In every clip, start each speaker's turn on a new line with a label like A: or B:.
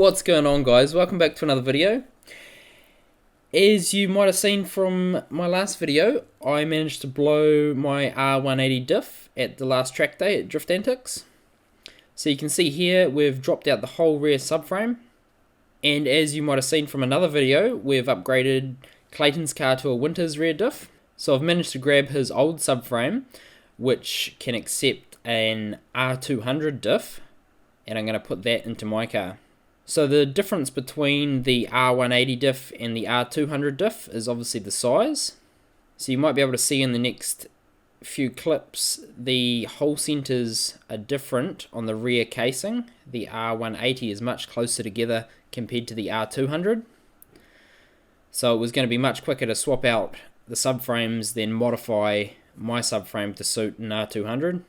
A: What's going on, guys? Welcome back to another video. As you might have seen from my last video, I managed to blow my R180 diff at the last track day at Drift Antics. So you can see here we've dropped out the whole rear subframe, and as you might have seen from another video, we've upgraded Clayton's car to a Winters rear diff. So I've managed to grab his old subframe, which can accept an R200 diff, and I'm going to put that into my car. So the difference between the R180 diff and the R200 diff is obviously the size. So you might be able to see in the next few clips the hole centers are different on the rear casing. The R180 is much closer together compared to the R200. So it was going to be much quicker to swap out the subframes than modify my subframe to suit an R200.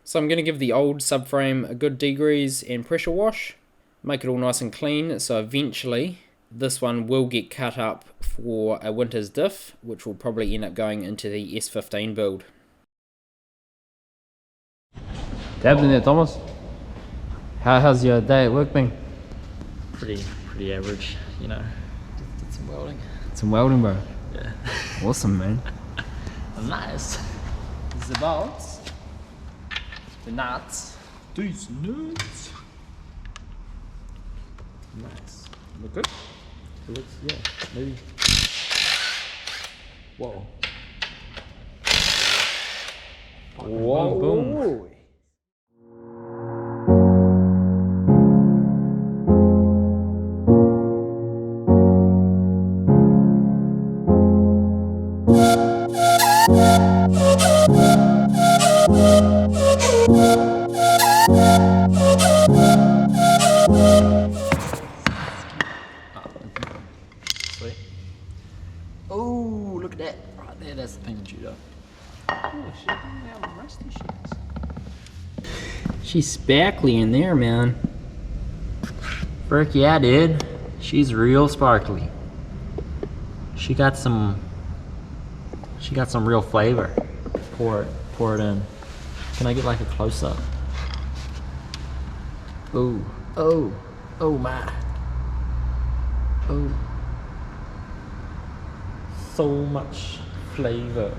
A: So I'm going to give the old subframe a good degrease and pressure wash. Make it all nice and clean, so eventually this one will get cut up for a Winters diff, which will probably end up going into the S15 build.
B: Dabs in there, Thomas. How's your day at work been?
C: Pretty average, you know. Did some welding.
B: Some welding, bro.
C: Yeah.
B: Awesome, man.
C: Nice.
A: The bolts, the nuts.
C: These nuts. Nice. Look good? It looks, yeah, maybe. Whoa.
B: Whoa. Boom.
C: Sweet. Oh, look at that. Right there, that's the pin judo. Oh, shit. How rusty she is.
B: She's sparkly in there, man. Frick yeah, dude. She's real sparkly. She got some real flavor. Pour it in. Can I get like a close up? Oh my. Oh. So much flavor.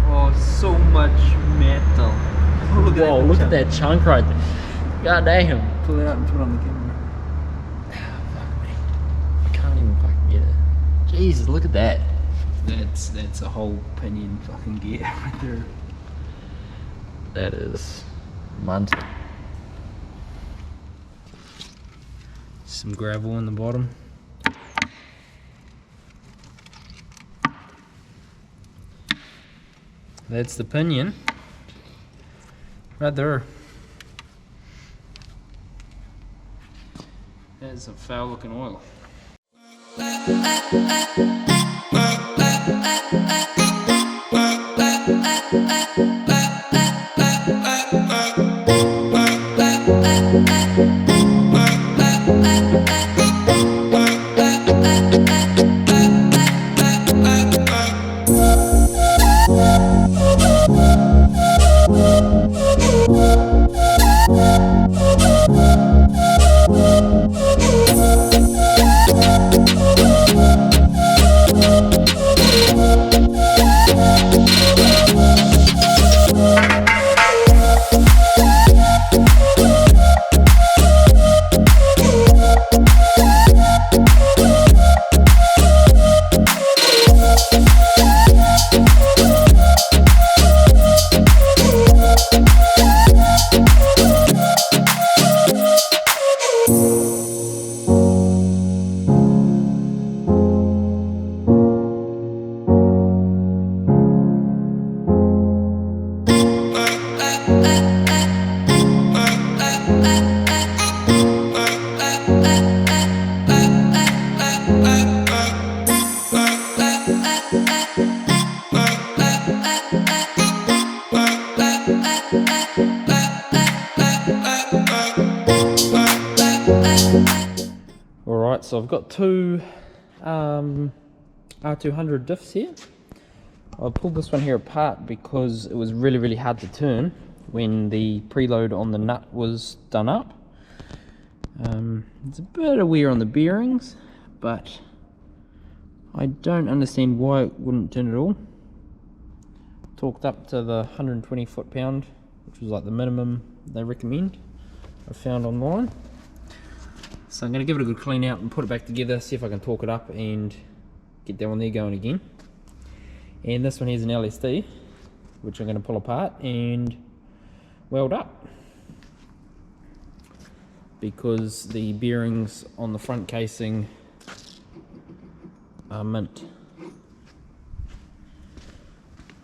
B: Oh, so much metal.
C: Look at
B: Whoa,
C: that.
B: look at that chunk right there. God damn.
C: Pull it out and put it on the camera.
B: Fuck me. I can't even fucking get it. Jesus, look at that.
A: That's a whole pinion fucking gear right there.
B: That is monster. Some gravel in the bottom. That's the pinion. Right there. That's a foul looking oil. Alright, so I've got two R200 diffs here. I pulled this one here apart because it was really hard to turn.
A: when the preload on the nut was done up. It's a bit of wear on the bearings, but I don't understand why it wouldn't turn at all. Torqued up to the 120 foot-pound, which was like the minimum they recommend, I found online. So I'm going to give it a good clean out and put it back together, see if I can torque it up and get that one there going again. And this one here's an LSD, which I'm going to pull apart and weld up, because the bearings on the front casing are mint.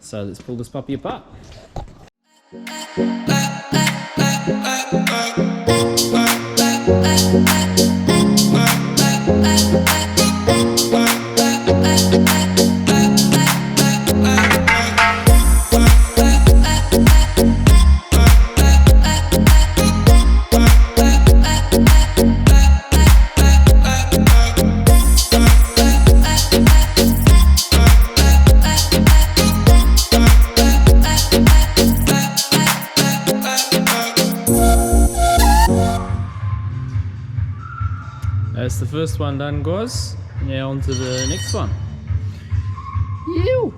A: So let's pull this puppy apart. That's the first one done, guys. Now on to the next one. Ew.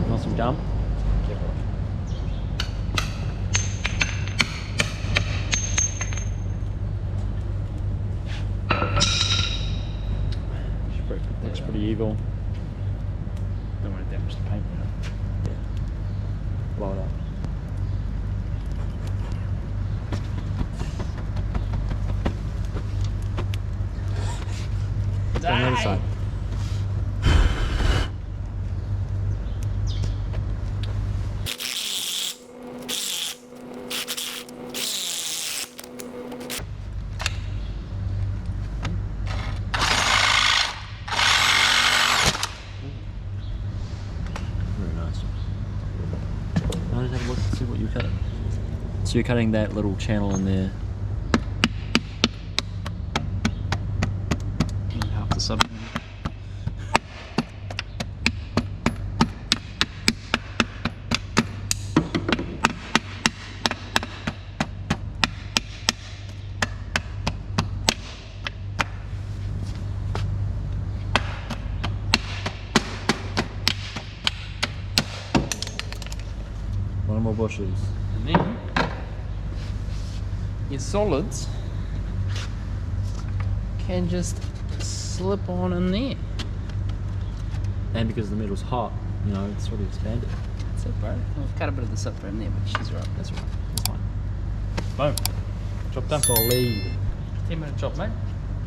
A: Want some gum? Looks pretty evil. Don't want to damage the paint. Yeah. Blow it up. On the other side.
B: Very nice. Now let's have a look and see what you're cutting. So you're cutting that little channel in there. And half the sub. One more bushes.
A: And then your solids can just slip on in there.
B: And because the metal's hot, you know, it's sort of expanded.
A: That's it, bro. I've cut a bit of this up in there, but she's right.
B: That's right. That's fine. Boom. Job done.
A: Solid.
B: 10-minute job, mate.